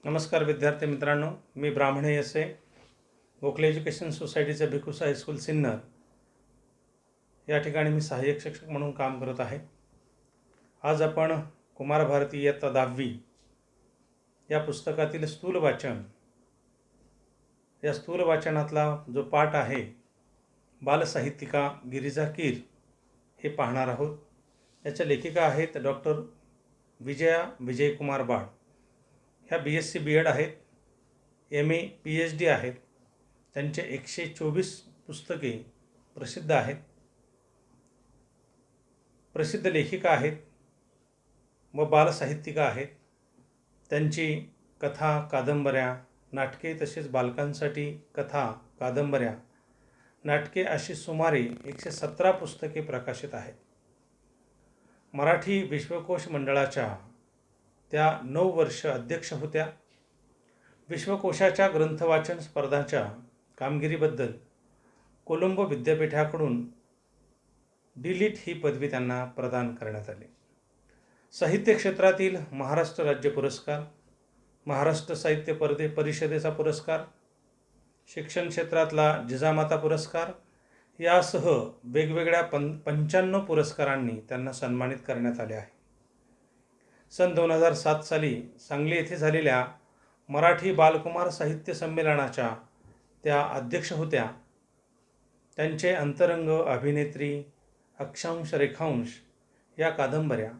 नमस्कार विद्यार्थी मित्रांनो, मी ब्राह्मणे यसे गोखले एज्युकेशन सोसायटीचे भिकुसा हायस्कूल सिन्नर या ठिकाणी मी सहाय्यक शिक्षक म्हणून काम करत आहे. आज आपण कुमार भारती इयत्ता 10वी या पुस्तकातील स्थूल वाचन या स्थूल वाचनातला जो पाठ आहे बालसाहित्यिका गिरिजा कीर हे पाहणार आहोत. याच्या लेखिका आहेत डॉक्टर विजया विजयकुमार बाळ. ह्या BSc BEd आहेत, MA PhD आहेत. त्यांचे 124 पुस्तके प्रसिद्ध आहेत. प्रसिद्ध लेखिका आहेत व बालसाहित्यिका आहेत. त्यांची कथा, कादंबऱ्या, नाटके तसेच बालकांसाठी कथा, कादंबऱ्या, नाटके अशी सुमारे 117 पुस्तके प्रकाशित आहेत. मराठी विश्वकोश मंडळाच्या त्या 9 वर्ष अध्यक्ष होत्या. विश्वकोशाच्या ग्रंथवाचन स्पर्धांच्या कामगिरीबद्दल कोलंबो विद्यापीठाकडून डिलीट ही पदवी त्यांना प्रदान करण्यात आली. साहित्य क्षेत्रातील महाराष्ट्र राज्य पुरस्कार, महाराष्ट्र साहित्य परिषदेचा पुरस्कार, शिक्षण क्षेत्रातला जिजामाता पुरस्कार यासह वेगवेगळ्या 55 पुरस्कारांनी त्यांना सन्मानित करण्यात आले आहे. सन 2007 साली सांगली येथे झालेल्या मराठी बालकुमार साहित्य संमेलनाच्या त्या अध्यक्ष होत्या. त्यांचे अंतरंग, अभिनेत्री, अक्षांश रेखांश या कादंबऱ्या,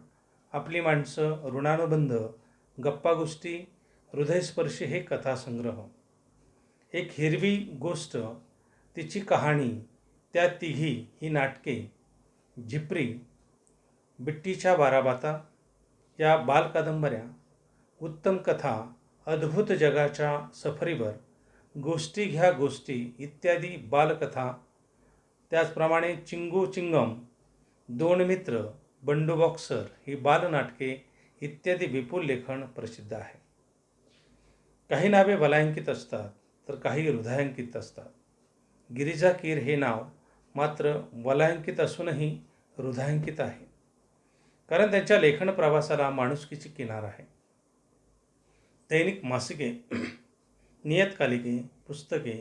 आपली माणसं, ऋणानुबंध, गप्पागोष्टी, हृदयस्पर्शी हे कथासंग्रह, एक हिरवी गोष्ट, तिची कहाणी, त्या तिघी ही नाटके, झिपरी, बिट्टीच्या बाराबाता या बालकादंबऱ्या, उत्तम कथा, अद्भुत जगाच्या सफरीवर, गोष्टी घ्या गोष्टी इत्यादी बालकथा, त्याचप्रमाणे चिंगू चिंगम, दोन मित्र, बंडू बॉक्सर ही बालनाटके इत्यादी विपुल लेखन प्रसिद्ध आहे. काही नावे वलयांकित असतात तर काही हृदयांकित असतात. गिरिजा कीर हे नाव मात्र वलयांकित असूनही हृदयांकित आहे, कारण त्यांच्या लेखन प्रवासाला माणुसकीची किनार आहे. दैनिक मासिके, नियतकालिके, पुस्तके,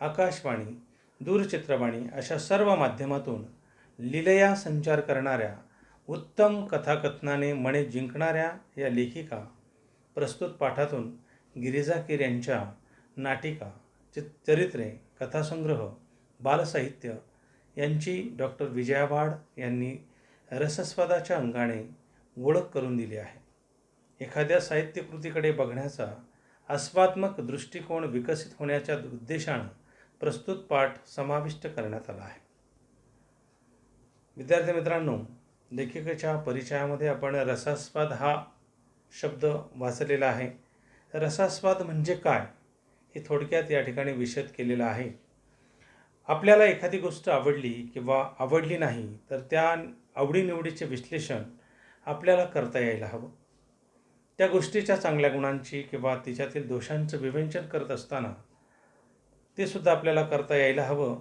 आकाशवाणी, दूरचित्रवाणी अशा सर्व माध्यमातून लीलया संचार करणाऱ्या, उत्तम कथाकथनाने मने जिंकणाऱ्या या लेखिका प्रस्तुत पाठातून गिरिजा कीर यांच्या नाटिका, चरित्रे, कथासंग्रह, बालसाहित्य यांची डॉक्टर विजया बाळ यांनी रसस्वादाच्या अंगाने ओळख करून दिली आहे. एखाद्या साहित्यकृतीकडे बघण्याचा आस्वात्मक दृष्टिकोन विकसित होण्याच्या उद्देशानं प्रस्तुत पाठ समाविष्ट करण्यात आला आहे. विद्यार्थी मित्रांनो, लेखिकेच्या परिचयामध्ये आपण रसास्वाद हा शब्द वाचलेला आहे. रसास्वाद म्हणजे काय हे थोडक्यात या ठिकाणी विशद केलेलं आहे. आपल्याला एखादी गोष्ट आवडली किंवा आवडली नाही तर त्या आवडीनिवडीचे विश्लेषण आपल्याला करता यायला हवं. त्या गोष्टीच्या चांगल्या गुणांची किंवा तिच्यातील दोषांचं विवेचन करत असताना ते सुद्धा आपल्याला करता यायला हवं.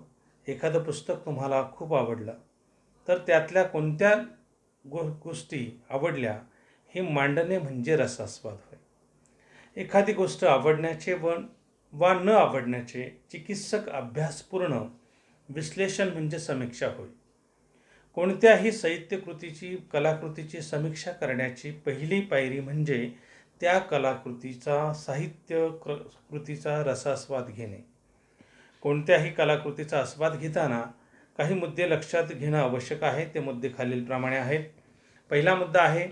एखादं पुस्तक तुम्हाला खूप आवडलं तर त्यातल्या कोणत्या गोष्टी आवडल्या हे मांडणे म्हणजे रसास्वाद होय. एखादी गोष्ट आवडण्याचे वा न आवडण्याचे चिकित्सक अभ्यासपूर्ण विश्लेषण म्हणजे समीक्षा होय. कोणत्याही साहित्यकृतीची, कलाकृतीची समीक्षा करण्याची पहिली पायरी म्हणजे त्या कलाकृतीचा, साहित्य कृतीचा रसास्वाद घेणे. कोणत्याही कलाकृतीचा आस्वाद घेताना काही मुद्दे लक्षात घेणं आवश्यक आहे. ते मुद्दे खालीलप्रमाणे आहेत. पहिला मुद्दा आहे,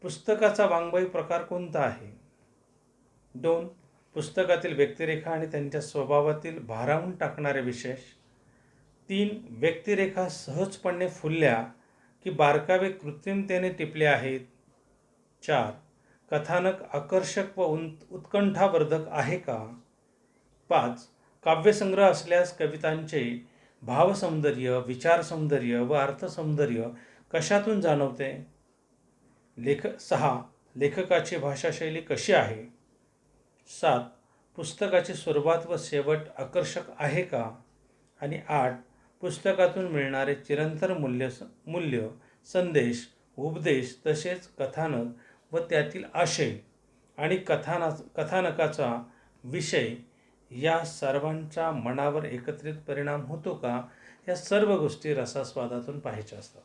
पुस्तकाचा वाङ्मय प्रकार कोणता आहे. 2. पुस्तकातील व्यक्तिरेखा आणि त्यांच्या स्वभावातील भारावून टाकणारे विशेष. 3. व्यक्तिरेखा सहजपणे फुलल्या की बारकावे कृत्रिमतेने टिपले आहेत. 4. कथानक आकर्षक व उत्कंठावर्धक आहे का. 5. काव्यसंग्रह असल्यास कवितांचे भावसौंदर्य, विचारसौंदर्य व अर्थसौंदर्य कशातून जाणवते. 6. लेखकाची भाषाशैली कशी आहे. 7. पुस्तकाची सुरुवात व शेवट आकर्षक आहे का. आणि 8. पुस्तकातून मिळणारे चिरंतन मूल्य, संदेश, उपदेश तसेच कथानक व त्यातील आशय आणि कथानकाचा विषय या सर्वांच्या मनावर एकत्रित परिणाम होतो का, या सर्व गोष्टी रसास्वादातून पाहायच्या असतात.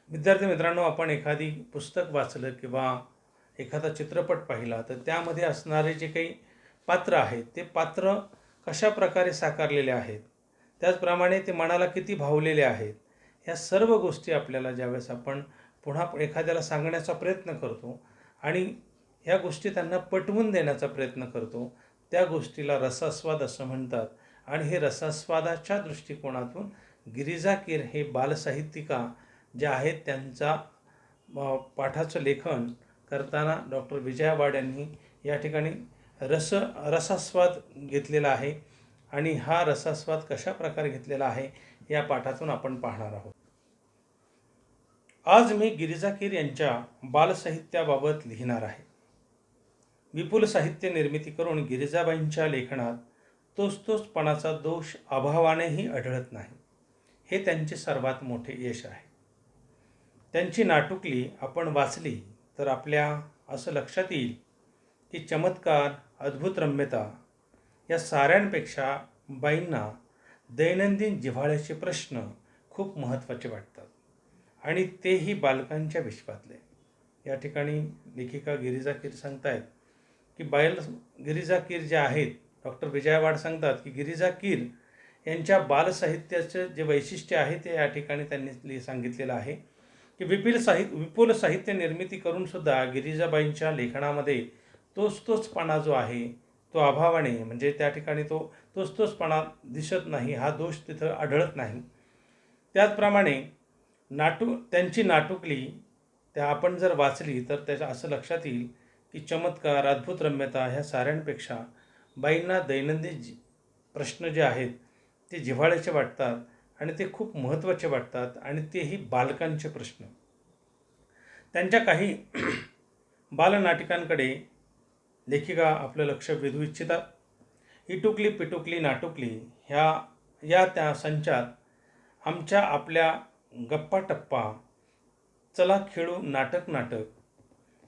विद्यार्थी मित्रांनो, आपण एखादी पुस्तक वाचलं किंवा एखादा चित्रपट पाहिला तर त्यामध्ये असणारे जे काही पात्र आहेत ते पात्र कशा प्रकारे साकारलेले आहेत, त्याचप्रमाणे ते मनाला किती भावलेले आहेत, ह्या सर्व गोष्टी आपल्याला ज्यावेळेस आपण पुन्हा एखाद्याला सांगण्याचा प्रयत्न करतो आणि ह्या गोष्टी त्यांना पटवून देण्याचा प्रयत्न करतो, त्या गोष्टीला रसास्वाद असं म्हणतात. आणि हे रसास्वादाच्या दृष्टिकोनातून गिरिजा कीर हे बालसाहित्यिका जे आहेत त्यांचा पाठाचं लेखन करताना डॉक्टर विजया वाड यांनी या ठिकाणी रसास्वाद घेतलेला आहे. आणि हा रसास्वाद कशा प्रकारे घेतलेला आहे या पाठातून आपण पाहणार आहोत. आज मी गिरिजा कीर यांच्या बालसाहित्याबाबत लिहिणार आहे. विपुल साहित्य निर्मिती करून गिरिजाबाईंच्या लेखनात तोचपणाचा दोष अभावानेही आढळत नाही, हे त्यांचे सर्वात मोठे यश आहे. त्यांची नाटुकली आपण वाचली तर आपल्या असं लक्षात येईल की चमत्कार, अद्भुत रम्यता या साऱ्यांपेक्षा बाईंना दैनंदिन जिव्हाळ्याचे प्रश्न खूप महत्त्वाचे वाटतात आणि तेही बालकांच्या विश्वातले. या ठिकाणी लेखिका गिरिजा कीर सांगतायत की गिरिजा कीर जे आहेत, डॉक्टर विजया वाड सांगतात की गिरिजा कीर यांच्या बालसाहित्याचं जे वैशिष्ट्य आहे ते या ठिकाणी त्यांनी सांगितलेलं आहे की विपुल साहित्य निर्मिती करूनसुद्धा गिरिजाबाईंच्या लेखनामध्ये तोचपणा जो आहे तो अभावाने, म्हणजे त्या ठिकाणी तोचपणा दिसत नाही, हा दोष तिथं आढळत नाही. त्याचप्रमाणे त्यांची नाटुकली त्या आपण जर वाचली तर त्याच्या असं लक्षात येईल की चमत्कार, अद्भुत रम्यता ह्या साऱ्यांपेक्षा बाईंना दैनंदिन प्रश्न जे आहेत ते जिव्हाळ्याचे वाटतात आणि ते खूप महत्त्वाचे वाटतात आणि तेही बालकांचे प्रश्न. त्यांच्या काही बालनाटिकांकडे लेखिका आपलं लक्ष वेधू इच्छितात. इटुकली पिटुकली नाटुकली या त्या संचात आमच्या आपल्या गप्पा टप्पा, चला खेळू नाटक,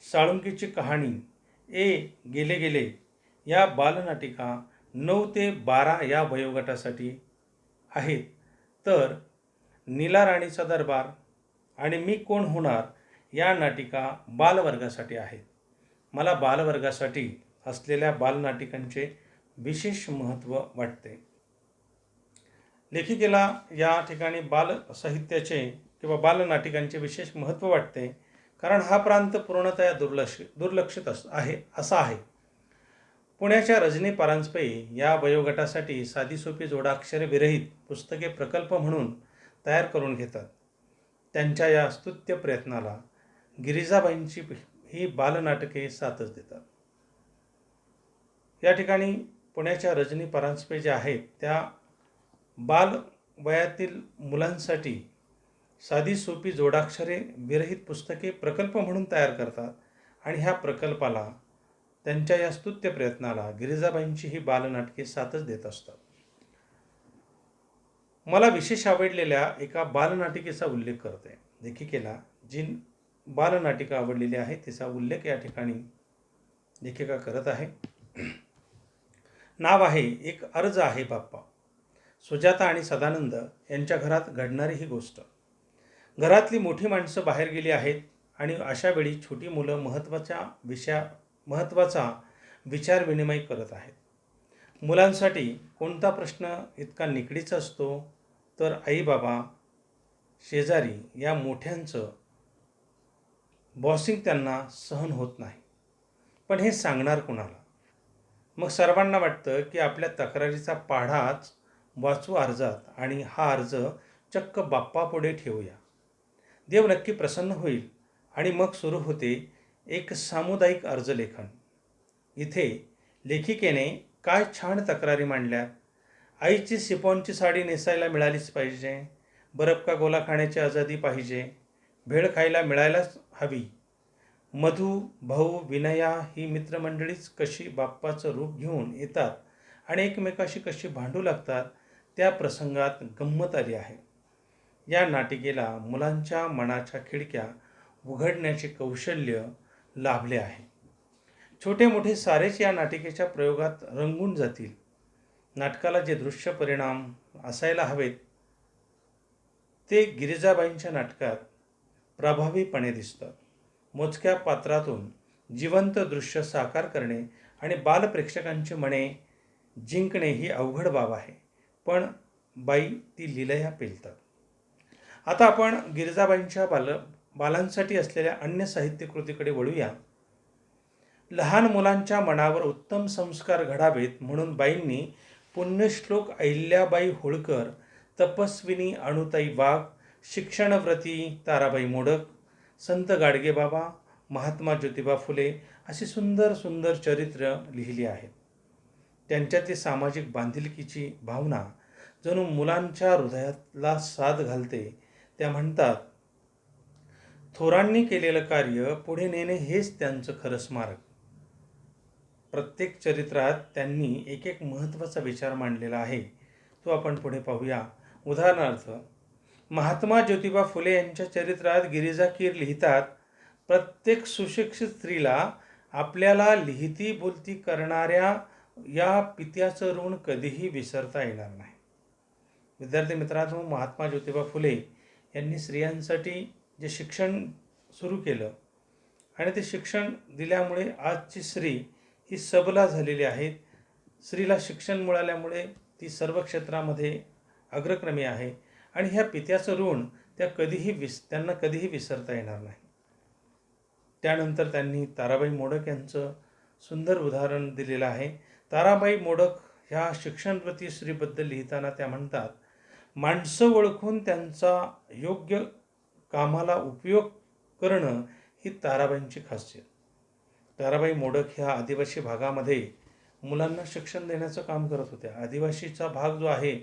साळुंकीची कहाणी, गेले गेले या बालनाटिका 9 ते 12 या वयोगटासाठी आहेत. तर नीला राणीचा दरबार आणि मी कोण होणार या नाटिका बालवर्गासाठी आहेत. मला बालवर्गासाठी असलेल्या बालनाटिकांचे विशेष महत्त्व वाटते. लेखिकेला या ठिकाणी बालसाहित्याचे किंवा बालनाटिकांचे विशेष महत्त्व वाटते कारण हा प्रांत पूर्णतः दुर्लक्षित असा आहे. पुण्याच्या रजनी परांजपे या वयोगटासाठी साधीसोपी जोडाक्षरे विरहित पुस्तके प्रकल्प म्हणून तयार करून घेतात. त्यांच्या या स्तुत्य प्रयत्नाला गिरिजाबाईंची ही बालनाटके साथच देतात. या ठिकाणी पुण्याच्या रजनी परांजपे ज्या आहेत त्या बाल वयातील मुलांसाठी साधी सोपी जोडाक्षरे विरहित पुस्तके प्रकल्प म्हणून तयार करतात आणि ह्या प्रकल्पाला, त्यांच्या या स्तुत्य प्रयत्नाला गिरिजाबाईंची ही बालनाटके साथच देत असतात. मला विशेष आवडलेल्या एका बालनाटिकेचा उल्लेख करते. लेखिकेला जी बालनाटिका आवडलेली आहे तिचा उल्लेख या ठिकाणी लेखिका करत आहे. नाव आहे एक अर्ज आहे बाप्पा. सुजाता आणि सदानंद यांच्या घरात घडणारी ही गोष्ट. घरातली मोठी माणसं बाहेर गेली आहेत आणि अशा वेळी छोटी मुलं महत्त्वाचा विचार विनिमय करत आहेत. मुलांसाठी कोणता प्रश्न इतका निकडीचा असतो तर आई बाबा शेजारी या मोठ्यांचं बॉसिंग त्यांना सहन होत नाही. पण हे सांगणार कुणाला? मग सर्वांना वाटतं की आपल्या तक्रारीचा पाढाच वाचू अर्जात आणि हा अर्ज चक्क बाप्पापुढे ठेवूया. देव नक्की प्रसन्न होईल. आणि मग सुरू होते एक सामुदायिक अर्जलेखन. इथे लेखिकेने काय छान तक्रारी मांडल्यात. आईची सिफॉनची साडी नेसायला मिळालीच पाहिजे, बरफ का गोला खाण्याची आजादी पाहिजे, भेळ खायला मिळायलाच हवी. मधू, भाऊ, विनया ही मित्रमंडळीच कशी बाप्पाचं रूप घेऊन येतात आणि एकमेकाशी कशी भांडू लागतात त्या प्रसंगात गंमत आली आहे. या नाटिकेला मुलांच्या मनाच्या खिडक्या उघडण्याचे कौशल्य लाभले आहे. छोटे मोठे सारेच या नाटिकेच्या प्रयोगात रंगून जातील. नाटकाला जे दृश्य परिणाम असायला हवेत ते गिरिजाबाईंच्या नाटकात प्रभावीपणे दिसतात. मोजक्या पात्रातून जिवंत दृश्य साकार करणे आणि बालप्रेक्षकांची मने जिंकणे ही अवघड बाब आहे, पण बाई ती लीलया पेलतात. आता आपण गिरिजाबाईंच्या बालांसाठी असलेल्या अन्य साहित्यकृतीकडे वळूया. लहान मुलांच्या मनावर उत्तम संस्कार घडावेत म्हणून बाईंनी पुण्यश्लोक अहिल्याबाई होळकर, तपस्विनी अणुताई वाघ, शिक्षणव्रती ताराबाई मोडक, संत गाडगेबाबा, महात्मा ज्योतिबा फुले अशी सुंदर सुंदर चरित्र लिहिली आहेत. त्यांच्यातली सामाजिक बांधिलकीची भावना जणू मुलांच्या हृदयाला साद घालते. त्या म्हणतात, थोरांनी केलेलं कार्य पुढे नेणे हेच त्यांचं खरं स्मारक. प्रत्येक चरित्रात त्यांनी एक एक महत्त्वाचा विचार मांडलेला आहे. तो आपण पुढे पाहूया. उदाहरणार्थ, महात्मा ज्योतिबा फुले यांच्या चरित्रात गिरिजा कीर लिहितात, प्रत्येक सुशिक्षित स्त्रीला आपल्याला लिहिती बोलती करणाऱ्या या पित्याचं ऋण कधीही विसरता येणार नाही. विद्यार्थी मित्रांनो, महात्मा ज्योतिबा फुले यांनी स्त्रियांसाठी जे शिक्षण सुरू केलं आणि ते शिक्षण दिल्यामुळे आजची स्त्री ही सबला झालेली आहे. स्त्रीला शिक्षण मिळाल्यामुळे ती सर्व क्षेत्रामध्ये अग्रक्रमी आहे आणि ह्या पित्याचं ऋण त्यांना कधीही विसरता येणार नाही. त्यानंतर त्यांनी ताराबाई मोडक यांचं सुंदर उदाहरण दिलेलं आहे. ताराबाई मोडक ह्या शिक्षणव्रती स्त्रीबद्दल लिहिताना त्या म्हणतात, माणसं ओळखून त्यांचा योग्य कामाला उपयोग करणं ही ताराबाईंची खासियत. ताराबाई मोडक ह्या आदिवासी भागामध्ये मुलांना शिक्षण देण्याचं काम करत होत्या. आदिवासीचा भाग जो आहे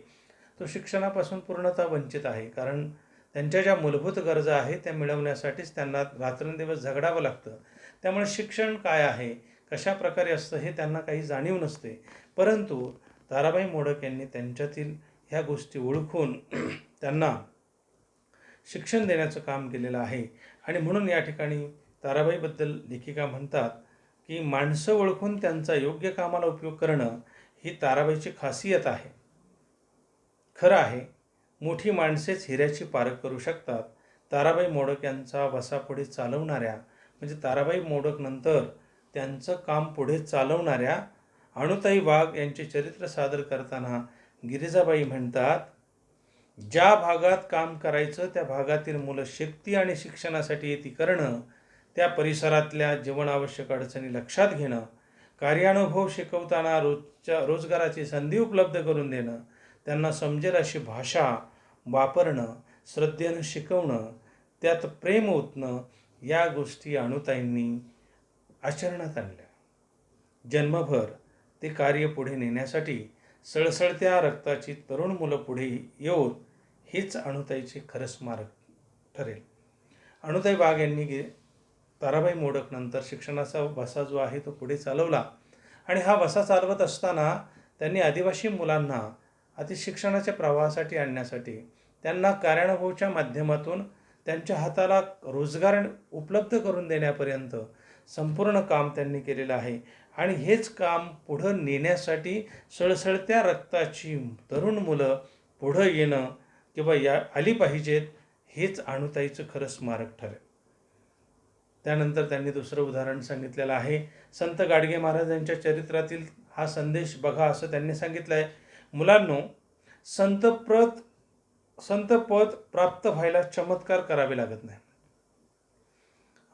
तो शिक्षणापासून पूर्णतः वंचित आहे, कारण त्यांच्या ज्या मूलभूत गरजा आहेत त्या मिळवण्यासाठीच त्यांना रात्रंदिवस झगडावं लागतं. त्यामुळे शिक्षण काय आहे, कशा प्रकारे असतं हे त्यांना काही जाणीव नसते. परंतु ताराबाई मोडक यांनी त्यांच्यातील ह्या गोष्टी ओळखून त्यांना शिक्षण देण्याचं काम केलेलं आहे. आणि म्हणून या ठिकाणी ताराबाईबद्दल लेखिका म्हणतात की माणसं ओळखून त्यांचा योग्य कामाला उपयोग करणं ही ताराबाईची खासियत आहे. खरं आहे, मोठी माणसेच हिऱ्याची पारख करू शकतात. ताराबाई मोडक यांचा वसा पुढे चालवणाऱ्या म्हणजे ताराबाई मोडक नंतर त्यांचं काम पुढे चालवणाऱ्या अणुताई वाघ यांचे चरित्र सादर करताना गिरिजाबाई म्हणतात, ज्या भागात काम करायचं त्या भागातील मुलं शेती आणि शिक्षणासाठी येती करणं, त्या परिसरातल्या जीवनावश्यक अडचणी लक्षात घेणं, कार्यानुभव शिकवताना रोजगाराची संधी उपलब्ध करून देणं, त्यांना समजेल अशी भाषा वापरणं, श्रद्धेनं शिकवणं, त्यात प्रेम ओतणं, या गोष्टी अणुताईंनी आचरणात आणल्या. जन्मभर ते कार्य पुढे नेण्यासाठी सळसळत्या रक्ताची तरुण मुलं पुढे येऊन हेच अणुताईचे खरं स्मारक ठरेल. अणुताई वाघ यांनी ताराबाई मोडक नंतर शिक्षणाचा वसा जो आहे तो पुढे चालवला आणि हा वसा चालवत असताना त्यांनी आदिवासी मुलांना अतिशिक्षणाच्या प्रवाहासाठी आणण्यासाठी त्यांना कार्यानुभवच्या माध्यमातून त्यांच्या हाताला रोजगार उपलब्ध करून देण्यापर्यंत संपूर्ण काम त्यांनी केलेलं आहे. आणि हेच काम पुढं नेण्यासाठी सळसळत्या रक्ताची तरुण मुलं पुढं येणं किंवा आली पाहिजेत, हेच अणुताईचं खरं स्मारक ठरेल. त्यानंतर त्यांनी दुसरं उदाहरण सांगितलेलं आहे. संत गाडगे महाराज यांच्या चरित्रातील हा संदेश बघा असं त्यांनी सांगितलं आहे. मुलांनो, संतपद प्राप्त व्हायला चमत्कार करावे लागत नाही.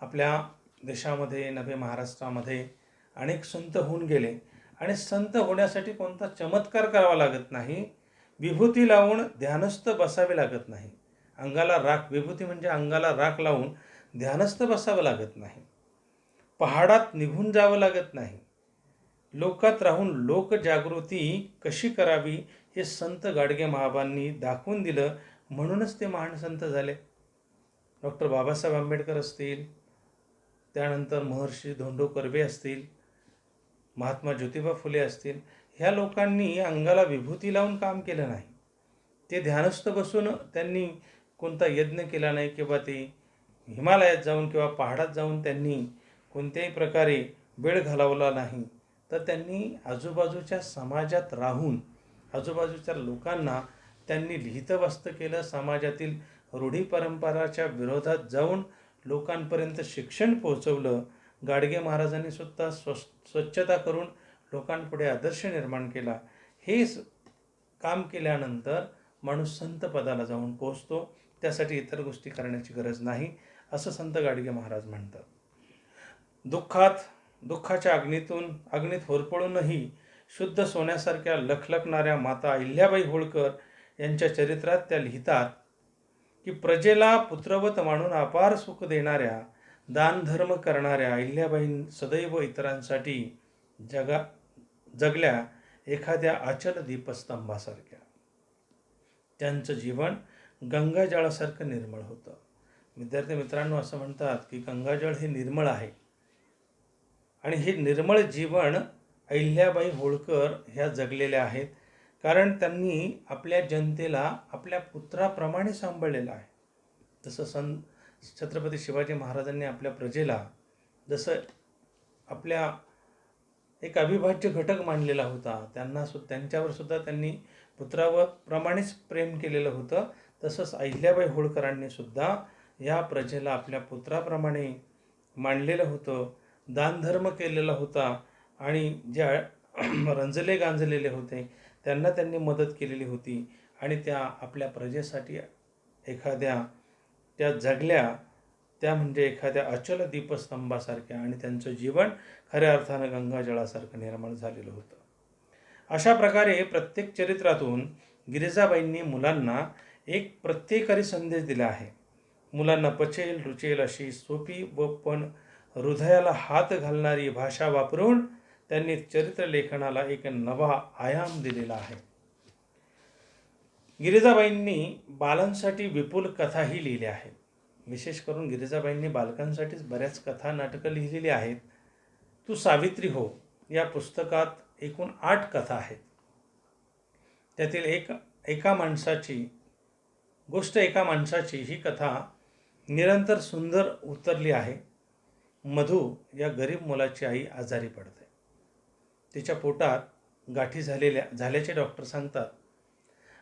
आपल्या देशामध्ये नव्हे महाराष्ट्रामध्ये अनेक संत होऊन गेले आणि संत होण्यासाठी कोणता चमत्कार करावा लागत नाही. विभूती लावून ध्यानस्थ बसावे लागत नाही. विभूती म्हणजे अंगाला राख लावून ध्यानस्थ बसावं लागत नाही. पहाडात निघून जावं लागत नाही. लोकात राहून लोकजागृती कशी करावी हे संत गाडगे महाराजांनी दाखवून दिलं, म्हणूनच ते महान संत झाले. डॉक्टर बाबासाहेब आंबेडकर असतील, त्यानंतर महर्षी धोंडो कर्वे असतील, महात्मा ज्योतिबा फुले असतील, ह्या लोकांनी अंगाला विभूती लावून काम केलं नाही. ते ध्यानस्थ बसून त्यांनी कोणता यज्ञ केला नाही किंवा ते हिमालयात जाऊन किंवा पहाडात जाऊन त्यांनी कोणत्याही प्रकारे वेळ घालवला नाही, तर त्यांनी आजूबाजूच्या समाजात राहून आजूबाजूच्या लोकांना त्यांनी लिहितं केलं. समाजातील रूढी परंपराच्या विरोधात जाऊन लोकांपर्यंत शिक्षण पोहोचवलं. गाडगे महाराजांनी सुद्धा स्वच्छता करून लोकांपुढे आदर्श निर्माण केला. हे काम केल्यानंतर माणूस संत पदाला जाऊन पोहोचतो. त्यासाठी इतर गोष्टी करण्याची गरज नाही, असं संत गाडगे महाराज म्हणतात. दुःखाच्या अग्नीत होरपळूनही शुद्ध सोन्यासारख्या लखलखणाऱ्या माता अहिल्याबाई होळकर यांच्या चरित्रात त्या लिहितात की प्रजेला पुत्रवत मानून अपार सुख देणाऱ्या, दानधर्म करणाऱ्या अहिल्याबाई सदैव इतरांसाठी जगल्या एखाद्या अचल दीपस्तंभासारख्या. त्यांचं जीवन गंगाजळासारखं निर्मळ होतं. विद्यार्थी मित्रांनो, असं म्हणतात की गंगाजळ हे निर्मळ आहे आणि हे निर्मळ जीवन अहिल्याबाई होळकर ह्या जगलेल्या आहेत. कारण त्यांनी आपल्या जनतेला आपल्या पुत्राप्रमाणे सांभाळलेलं आहे. जसं छत्रपती शिवाजी महाराजांनी आपल्या प्रजेला जसं आपल्या एक अविभाज्य घटक मानलेला होता, त्यांच्यावर सुद्धा त्यांनी पुत्राप्रमाणेच प्रेम केलेलं होतं. तसंच अहिल्याबाई होळकरांनी सुद्धा या प्रजेला आपल्या पुत्राप्रमाणे मानलेलं होतं, दानधर्म केलेला होता आणि ज्या रंजले गांजलेले होते त्यांना त्यांनी मदत केलेली होती आणि त्या आपल्या प्रजेसाठी त्या जगल्या, त्या म्हणजे एखाद्या अचल दीपस्तंभासारख्या, आणि त्यांचं जीवन खऱ्या अर्थानं गंगाजळासारखं निर्मळ झालेलं होतं. अशा प्रकारे प्रत्येक चरित्रातून गिरिजाबाईंनी मुलांना एक प्रत्येकारी संदेश दिला आहे. मुलांना पचेल रुचेल अशी सोपी व पण हृदयाला हात घालणारी भाषा वापरून त्यांनी चरित्रलेखनाला एक नवा आयाम दिलेला आहे. गिरिजाबाईंनी बालांसाठी विपुल कथाही लिहिल्या आहेत. विशेष करून गिरिजाबाईंनी बालकांसाठीच बऱ्याच कथा नाटकं लिहिलेली आहेत. तू सावित्री हो या पुस्तकात एकूण 8 कथा आहेत. त्यातील एका माणसाची ही कथा निरंतर सुंदर उतरली आहे. मधू या गरीब मुलाची आई आजारी पडते. तिच्या पोटात गाठी झाल्याचे डॉक्टर सांगतात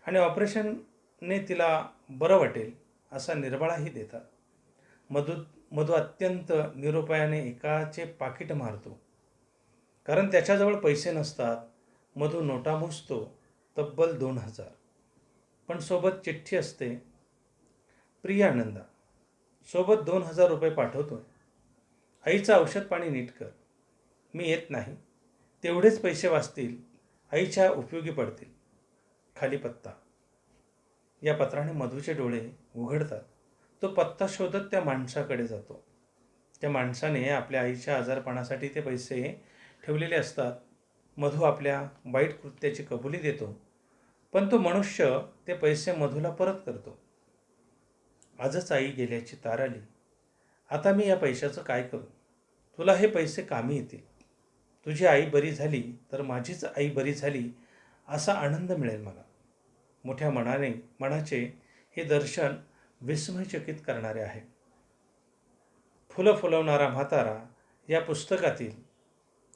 आणि ऑपरेशनने तिला बरं वाटेल असा निर्वाळाही देतात. मधू अत्यंत निरुपायाने एकाचे पाकिट मारतो, कारण त्याच्याजवळ पैसे नसतात. मधू नोटा मोजतो, तब्बल 2000, पण सोबत चिठ्ठी असते. प्रिय आनंदा, सोबत 2000 रुपये पाठवतोय. आईचं औषध पाणी नीट कर. मी येत नाही, तेवढेच पैसे वाचतील, आईच्या उपयोगी पडतील. खाली पत्ता. या पत्राने मधूचे डोळे उघडतात. तो पत्ता शोधत त्या माणसाकडे जातो. त्या माणसाने आपल्या आईच्या आजारपणासाठी ते पैसे ठेवलेले असतात. मधू आपल्या वाईट कृत्याची कबुली देतो, पण तो मनुष्य ते पैसे मधूला परत करतो. आजच आई गेल्याची तार आली. आता मी या पैशाचं काय करू? तुला हे पैसे कामी येतील. तुझी आई बरी झाली तर माझीच आई बरी झाली असा आनंद मिळेल मला. मोठ्या मनाचे हे दर्शन विस्मयचकित करणारे आहे. फुलं फुलवणारा म्हातारा या पुस्तकातील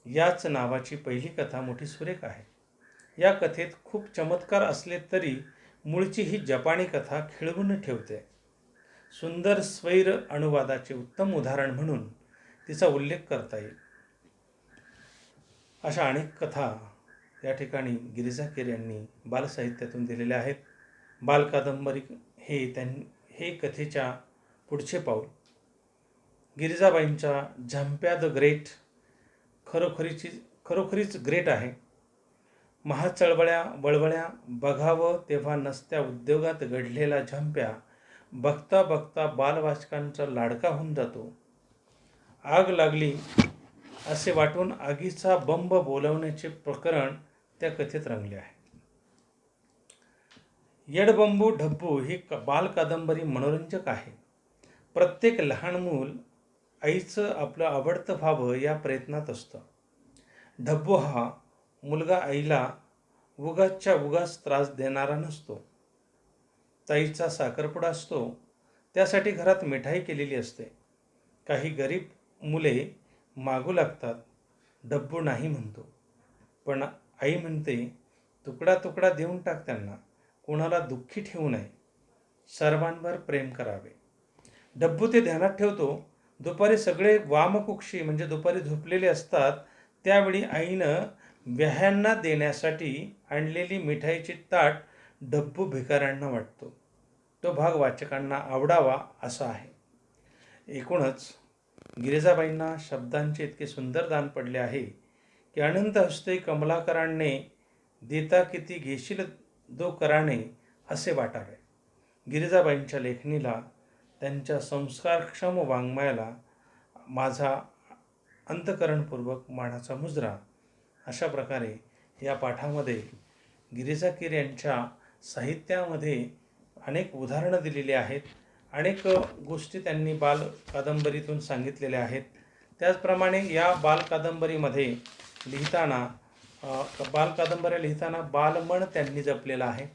याच नावाची पहिली कथा मोठी सुरेख आहे. या कथेत खूप चमत्कार असले तरी मूळची ही जपानी कथा खिळवून ठेवते. सुंदर स्वैर अनुवादाचे उत्तम उदाहरण म्हणून तिचा उल्लेख करता येईल. अशा अनेक कथा या ठिकाणी गिरिजा केर यांनी बालसाहित्यातून दिलेल्या आहेत. बालकादंबरी हे कथेच्या पुढचे पाऊल. गिरिजाबाईंचा झंप्या द ग्रेट खरोखरीच ग्रेट आहे. महाचळवळ्या वळवळ्या बघावं तेव्हा नसत्या उद्योगात घडलेला झंप्या बघता बघता बालवाचकांचा लाडका होऊन जातो. आग लागली असे वाटून आगीचा बंब बोलवण्याचे प्रकरण त्या कथेत रंगले आहे. येडबंबू ढब्बू ही बालकादंबरी मनोरंजक आहे. प्रत्येक लहान मूल आईचं आपलं आवडतं व्हावं या प्रयत्नात असतं. ढब्बू हा मुलगा आईला उगाचच्या उगाच त्रास देणारा नसतो. ताईचा साखरपुडा असतो, त्यासाठी घरात मिठाई केलेली असते. काही गरीब मुले मागू लागतात, डब्बू नाही म्हणतो, पण आई म्हणते तुकडा तुकडा देऊन टाक त्यांना, कोणाला दुःखी ठेवू नये, सर्वांवर प्रेम करावे. डब्बू ते ध्यानात ठेवतो. दुपारी सगळे वामकुक्षी म्हणजे दुपारी झोपलेले असतात, त्यावेळी आईनं व्याह्यांना देण्यासाठी आणलेली मिठाईची ताट डब्बू भिकाऱ्यांना वाटतो. तो भाग वाचकांना आवडावा असा आहे. एकूणच गिरिजाबाईंना शब्दांचे इतके सुंदर दान पडले आहे की अनंत हस्ते कमलाकरांनी देता किती घेशील दो कराने असे वाटावे. गिरिजाबाईंच्या लेखणीला, त्यांच्या संस्कारक्षम वाङ्मयाला माझा अंतःकरणपूर्वक मानाचा मुजरा. अशा प्रकारे या पाठामध्ये गिरिजा कीर यांच्या साहित्यामध्ये अनेक उदाहरणं दिलेली आहेत. अनेक गोष्टी त्यांनी बाल कादंबरीतून सांगितलेल्या आहेत. त्याचप्रमाणे या बाल कादंबरीमध्ये लिहिताना बालकादंबऱ्या लिहिताना बालमन त्यांनी जपलेलं आहे.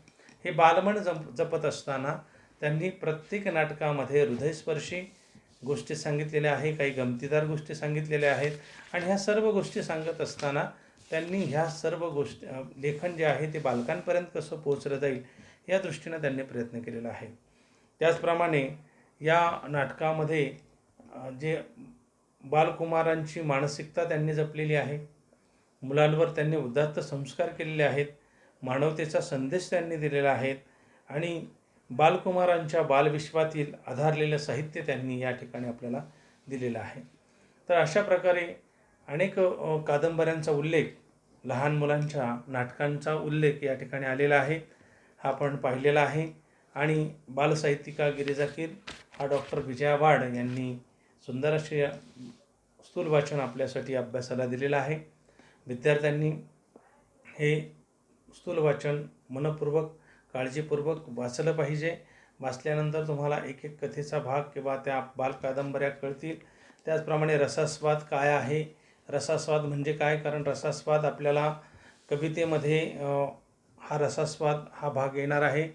हे बालमन जपत असताना त्यांनी प्रत्येक नाटकामध्ये हृदयस्पर्शी गोष्टी सांगितलेल्या आहे, काही गमतीदार गोष्टी सांगितलेल्या आहेत. आणि ह्या सर्व गोष्टी सांगत असताना त्यांनी ह्या सर्व गोष्टी लेखन जे आहे ते बालकांपर्यंत कसं पोहोचलं जाईल या दृष्टीनं त्यांनी प्रयत्न केलेला आहे. त्याचप्रमाणे या नाटकामध्ये जे बालकुमारांची मानसिकता त्यांनी जपलेली आहे, मुलांवर त्यांनी उदात्त संस्कार केलेले आहेत, मानवतेचा संदेश त्यांनी दिलेला आहे आणि बालकुमारांच्या बालविश्वातील आधारलेलं साहित्य त्यांनी या ठिकाणी आपल्याला दिलेलं आहे. तर अशा प्रकारे अनेक कादंबऱ्यांचा उल्लेख, लहान मुलांच्या नाटकांचा उल्लेख या ठिकाणी आलेला आहे, हा आपण पाहिलेला आहे. आणि बालसाहित्यिका गिरिजा कीर हा डॉक्टर विजया वाड यांनी सुंदर असे स्थूल वाचन आपल्यासाठी अभ्यासाला दिलेलं आहे. विद्यार्थ्यांनी हे स्थूल वाचन मनपूर्वक काळजीपूर्वक वाचलं पाहिजे. वाचल्यानंतर तुम्हाला एक एक कथेचा भाग किंवा त्या बालकादंबऱ्या कळतील. त्याचप्रमाणे रसास्वाद काय आहे, रसास्वाद म्हणजे काय, कारण रसास्वाद आपल्याला कवितेमध्ये हा रसास्वाद हा भाग येणार आहे.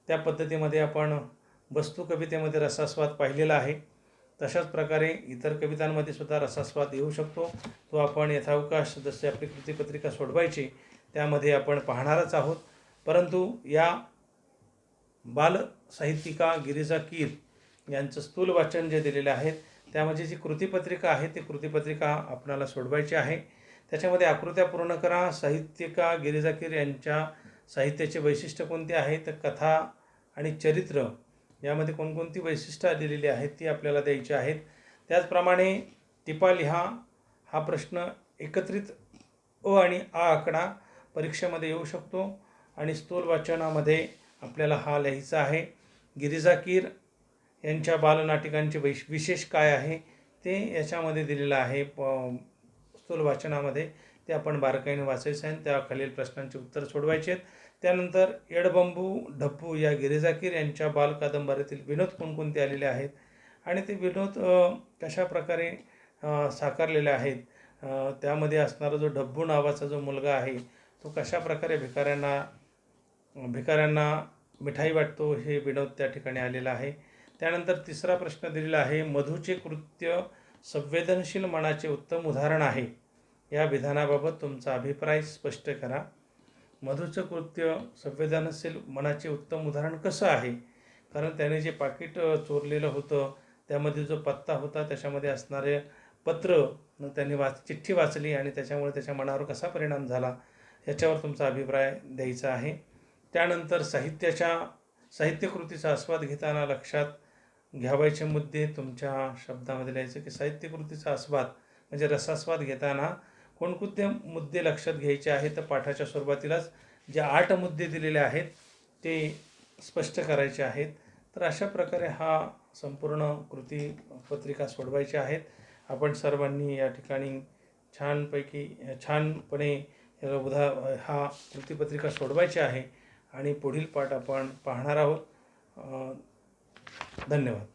त्या पद्धतीमध्ये आपण वस्तू कवितेमध्ये रसास्वाद पाहिलेला आहे. तशाच प्रकारे इतर कवितांमध्ये सुद्धा रसास्वाद येऊ शकतो. तो आपण यथावकाश जसे आपली कृतीपत्रिका सोडवायची त्यामध्ये आपण पाहणारच आहोत. परंतु या बालसाहित्यिका गिरिजा कीर यांचं स्थूल वाचन जे दिलेले आहेत त्यामध्ये जी कृतीपत्रिका आहे ती कृतीपत्रिका आपणाला सोडवायची आहे. त्याच्यामध्ये आकृत्या पूर्ण करा. साहित्यिका गिरिजा कीर यांच्या साहित्याचे वैशिष्ट्य कोणते आहे, तर कथा आणि चरित्र यामध्ये कोणकोणती वैशिष्ट्ये दिलेली आहेत ती आपल्याला द्यायची आहेत. त्याचप्रमाणे टिपा लिहा. हा प्रश्न एकत्रित अ आणि आ आकडा परीक्षेमध्ये येऊ शकतो आणि स्थूल वाचनामध्ये आपल्याला हा लिहायचा आहे. गिरिजा कीर यांच्या बालनाटिकांचे विशेष काय आहे ते याच्यामध्ये दिलेलं आहे. स्थूल वाचनामध्ये ते आपण बारकाईने वाचायचं आहे. त्या खालील प्रश्नांची उत्तर सोडवायची आहेत. त्यानंतर एडबंबू डब्बू या गिरिजा कीर यांच्या बालकादंबरीतील विनोद कोणकोणते आलेले आहेत आणि ते विनोद कशा प्रकारे साकारलेले आहेत. त्यामध्ये असणारा जो डब्बू नावाचा जो मुलगा आहे तो कशा प्रकारे भिकाऱ्यांना मिठाई वाटतो हे विनोद त्या ठिकाणी आलेला आहे. त्यानंतर तिसरा प्रश्न दिलेला आहे, मधूचे कृत्य संवेदनशील मनाचे उत्तम उदाहरण आहे. या विधानाबाबत तुमचा अभिप्राय स्पष्ट करा. मधूचं कृत्य संवेदनशील मनाचे उत्तम उदाहरण कसं आहे, कारण त्याने जे पाकिट चोरलेलं होतं त्यामध्ये जो पत्ता होता त्याच्यामध्ये असणारे पत्र त्यांनी चिठ्ठी वाचली आणि त्याच्यामुळे त्याच्या मनावर कसा परिणाम झाला याच्यावर तुमचा अभिप्राय द्यायचा आहे. त्यानंतर साहित्यकृतीचा आस्वाद घेताना लक्षात घ्यावायचे मुद्दे तुमच्या शब्दामध्ये लिहायचे की साहित्यकृतीचा आस्वाद म्हणजे रसास्वाद घेताना कोणकोणते मुद्दे लक्षात घ्यायचे आहेत. तर पाठाच्या सुरुवातीलाच जे 8 मुद्दे दिलेले आहेत ते स्पष्ट करायचे आहेत. तर अशा प्रकारे हा संपूर्ण कृतीपत्रिका सोडवायची आहेत. आपण सर्वांनी या ठिकाणी छानपणे हा कृतीपत्रिका सोडवायची आहे आणि पुढील पाठ आपण पाहणार आहोत. धन्यवाद.